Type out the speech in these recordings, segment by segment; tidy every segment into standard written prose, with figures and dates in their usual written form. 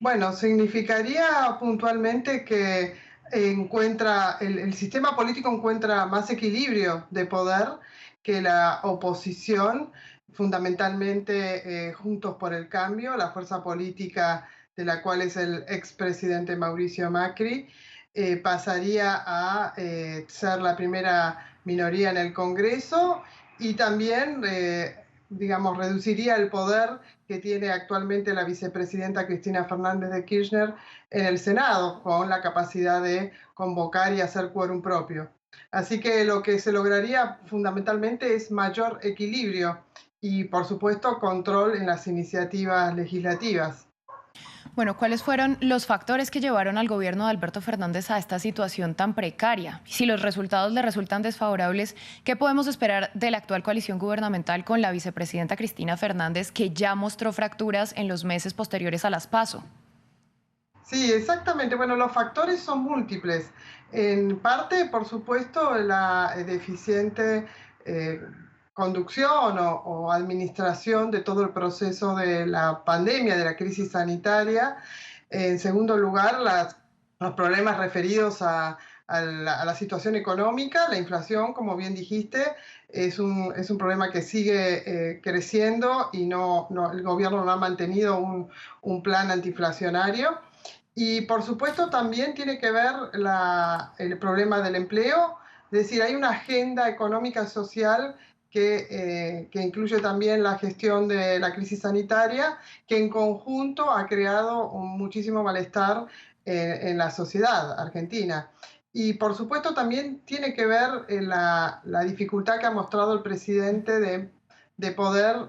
Bueno, significaría puntualmente que el sistema político encuentra más equilibrio de poder que la oposición, fundamentalmente Juntos por el Cambio, la fuerza política de la cual es el expresidente Mauricio Macri, pasaría a ser la primera minoría en el Congreso y también, digamos, reduciría el poder que tiene actualmente la vicepresidenta Cristina Fernández de Kirchner en el Senado, con la capacidad de convocar y hacer quórum propio. Así que lo que se lograría fundamentalmente es mayor equilibrio y, por supuesto, control en las iniciativas legislativas. Bueno, ¿cuáles fueron los factores que llevaron al gobierno de Alberto Fernández a esta situación tan precaria? Si los resultados le resultan desfavorables, ¿qué podemos esperar de la actual coalición gubernamental con la vicepresidenta Cristina Fernández, que ya mostró fracturas en los meses posteriores a las PASO? Sí, exactamente. Bueno, los factores son múltiples. En parte, por supuesto, la deficiente eh, conducción o administración de todo el proceso de la pandemia, de la crisis sanitaria. En segundo lugar, los problemas referidos a la situación económica, la inflación, como bien dijiste, es un problema que sigue creciendo y el gobierno no ha mantenido un plan antiinflacionario. Y por supuesto también tiene que ver el problema del empleo, es decir, hay una agenda económica y social que incluye también la gestión de la crisis sanitaria, que en conjunto ha creado muchísimo malestar en la sociedad argentina. Y por supuesto también tiene que ver la dificultad que ha mostrado el presidente de poder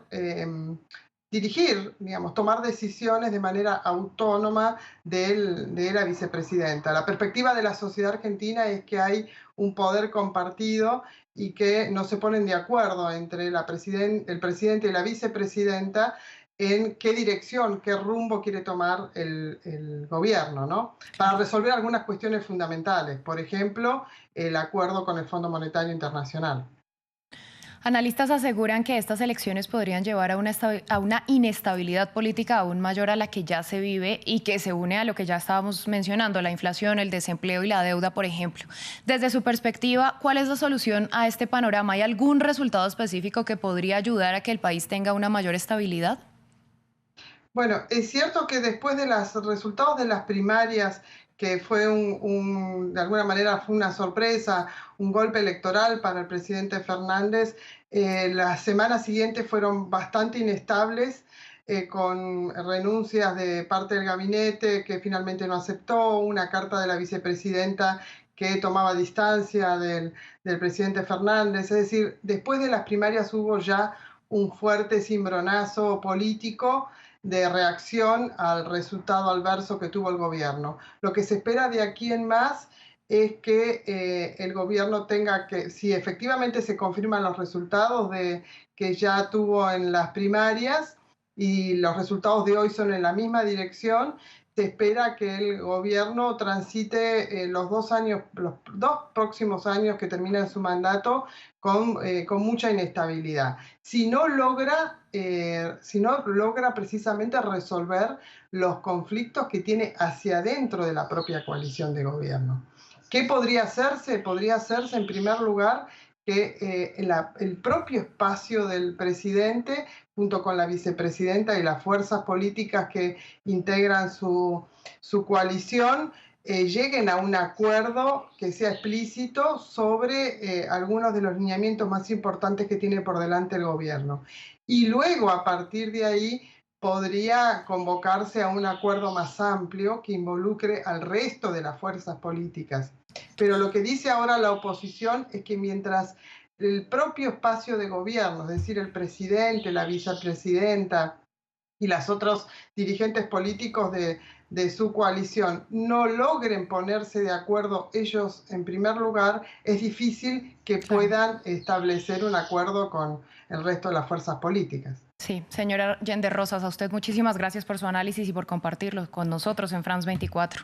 dirigir, digamos, tomar decisiones de manera autónoma de la vicepresidenta. La perspectiva de la sociedad argentina es que hay un poder compartido y que no se ponen de acuerdo entre el presidente y la vicepresidenta en qué dirección, qué rumbo quiere tomar el gobierno, ¿no? Para resolver algunas cuestiones fundamentales, por ejemplo, el acuerdo con el Fondo Monetario Internacional. Analistas aseguran que estas elecciones podrían llevar a una inestabilidad política aún mayor a la que ya se vive y que se une a lo que ya estábamos mencionando, la inflación, el desempleo y la deuda, por ejemplo. Desde su perspectiva, ¿cuál es la solución a este panorama? ¿Hay algún resultado específico que podría ayudar a que el país tenga una mayor estabilidad? Bueno, es cierto que después de los resultados de las primarias, que fue de alguna manera fue una sorpresa, un golpe electoral para el presidente Fernández, las semanas siguientes fueron bastante inestables, con renuncias de parte del gabinete que finalmente no aceptó, una carta de la vicepresidenta que tomaba distancia del presidente Fernández. Es decir, después de las primarias hubo ya un fuerte cimbronazo político de reacción al resultado adverso que tuvo el gobierno. Lo que se espera de aquí en más es que el gobierno tenga que, si efectivamente se confirman los resultados que ya tuvo en las primarias y los resultados de hoy son en la misma dirección, se espera que el gobierno transite los 2 próximos años que terminan su mandato con mucha inestabilidad. Si no logra precisamente resolver los conflictos que tiene hacia adentro de la propia coalición de gobierno. ¿Qué podría hacerse? Podría hacerse en primer lugar que el propio espacio del presidente, junto con la vicepresidenta y las fuerzas políticas que integran su coalición, lleguen a un acuerdo que sea explícito sobre algunos de los lineamientos más importantes que tiene por delante el gobierno. Y luego, a partir de ahí, podría convocarse a un acuerdo más amplio que involucre al resto de las fuerzas políticas. Pero lo que dice ahora la oposición es que mientras el propio espacio de gobierno, es decir, el presidente, la vicepresidenta y los otros dirigentes políticos de su coalición no logren ponerse de acuerdo ellos en primer lugar, es difícil que Claro. puedan establecer un acuerdo con el resto de las fuerzas políticas. Sí, señora Yende Rosas, a usted muchísimas gracias por su análisis y por compartirlo con nosotros en France 24.